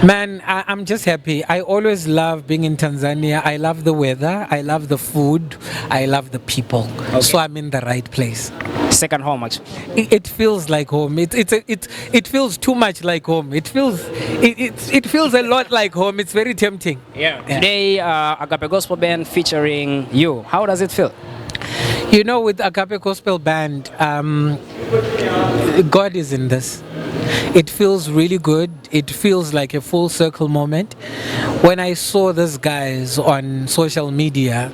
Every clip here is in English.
Man, I'm just happy. I always love being in Tanzania. I love the weather. I love the food. I love the people. So I'm in the right place. Second home, actually. It feels like home. It feels too much like home. It feels a lot like home. It's very tempting. Yeah. Today, Agape Gospel Band featuring you. How does it feel? You know, with Agape Gospel Band, God is in this. It feels really good. It feels like a full circle moment. When I saw these guys on social media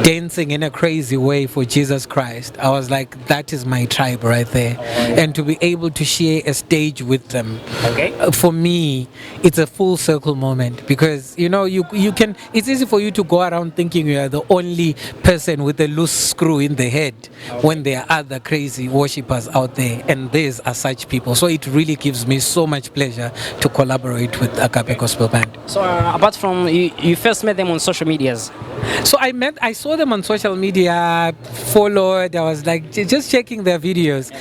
dancing in a crazy way for Jesus Christ, I was like, that is my tribe right there. And to be able to share a stage with them, for me, it's a full circle moment, because you know you can. It's easy for you to go around thinking you are the only person with a loose screw in the head when there are other crazy worshippers out there, and these are such people. So it really gives me so much pleasure to collaborate with Agape Gospel Band. So apart from you first met them on social medias. So I saw them on social media, followed. I was like just checking their videos.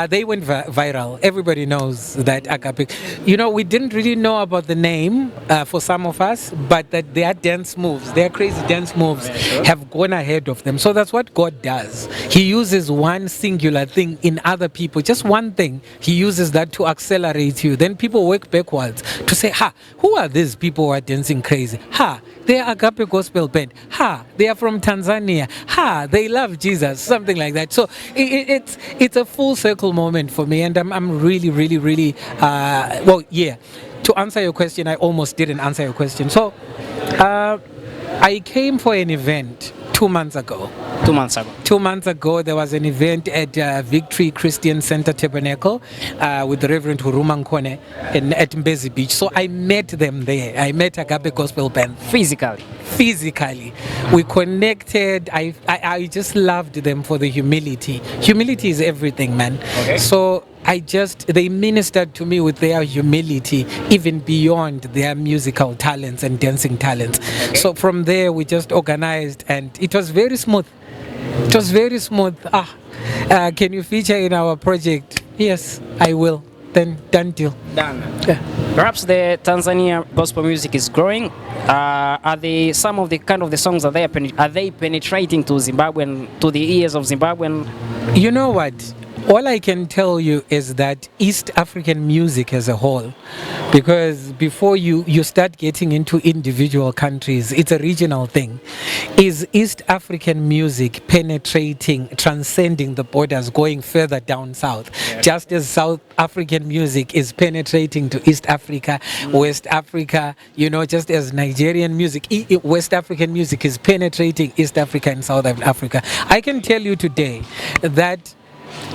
They went viral. Everybody knows that Agape. You know, we didn't really know about the name for some of us, but that their dance moves, their crazy dance moves, have gone ahead of them. So that's what God does. He uses one singular thing in other people, just one thing. He uses that to accelerate you. Then people work backwards to say, "Ha, who are these people who are dancing crazy? Ha, they are Agape Gospel Band. Ha, they are from Tanzania. Ha, they love Jesus," something like that. So it's a full circle moment for me, and I'm really well, yeah. To answer your question, I almost didn't answer your question. So I came for an event 2 months ago. 2 months ago. 2 months ago, there was an event at Victory Christian Center Tabernacle with the Reverend Huruma Nkone at Mbezi Beach. So I met them there. I met Agape Gospel Band. Physically. We connected. I just loved them for the humility. Humility is everything, man. So they ministered to me with their humility, even beyond their musical talents and dancing talents. So from there, we just organized, and it was very smooth. It was very smooth. Can you feature in our project? Yes, I will. Then done deal. Done. Yeah. Perhaps the Tanzania gospel music is growing. Are they some of the kind of the songs that are they penetrating to Zimbabwean, to the ears of Zimbabwean? You know what? All I can tell you is that East African music as a whole, because before you start getting into individual countries, it's a regional thing. Is East African music penetrating, transcending the borders, going further down south? Just as South African music is penetrating to East Africa, West Africa, you know, just as Nigerian music, West African music is penetrating East Africa and South Africa. I can tell you today that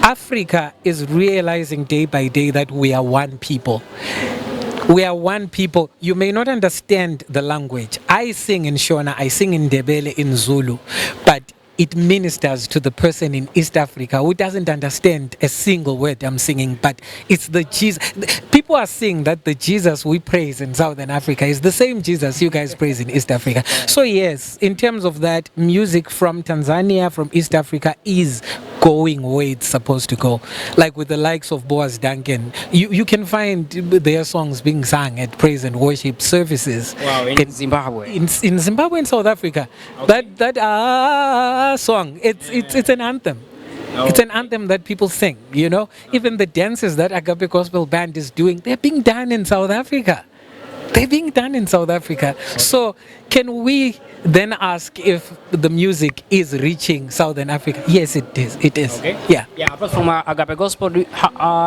Africa is realizing day by day that we are one people. We are one people. You may not understand the language. I sing in Shona, I sing in Ndebele, in Zulu, but it ministers to the person in East Africa who doesn't understand a single word I'm singing, but it's the Jesus. People are saying that the Jesus we praise in Southern Africa is the same Jesus you guys praise in East Africa. So yes, in terms of that, music from Tanzania, from East Africa is going where it's supposed to go. Like with the likes of Boaz Duncan, you can find their songs being sung at praise and worship services. Wow, in Zimbabwe. In Zimbabwe and South Africa. That song, it's an anthem. It's an anthem that people sing, you know. Even the dances that Agape Gospel Band is doing, they're being done in South Africa. They're being done in South Africa. So can we then ask if the music is reaching Southern Africa? Yes, it is. It is. Okay. Yeah. Yeah. Apart from Agape Gospel,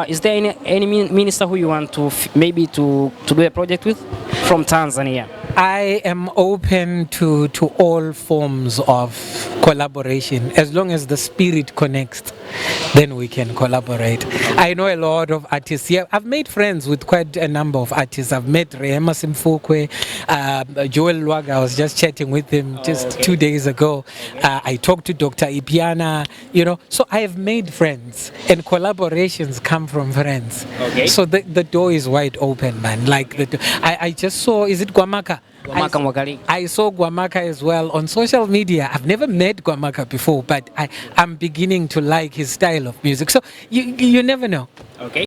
is there any minister who you want to maybe to do a project with from Tanzania? I am open to all forms of collaboration as long as the spirit connects. Then we can collaborate. I know a lot of artists here. I've made friends with quite a number of artists. I've met Rehema Simfukwe, Joel Lwaga. I was just chatting with him 2 days ago. I talked to Dr. Ipiana, you know. So I have made friends, and collaborations come from friends. So the door is wide open, man. Like I just saw, is it Gwamaka? I saw Gwamaka as well on social media. I've never met Gwamaka before, but I'm beginning to like his style of music. So you never know.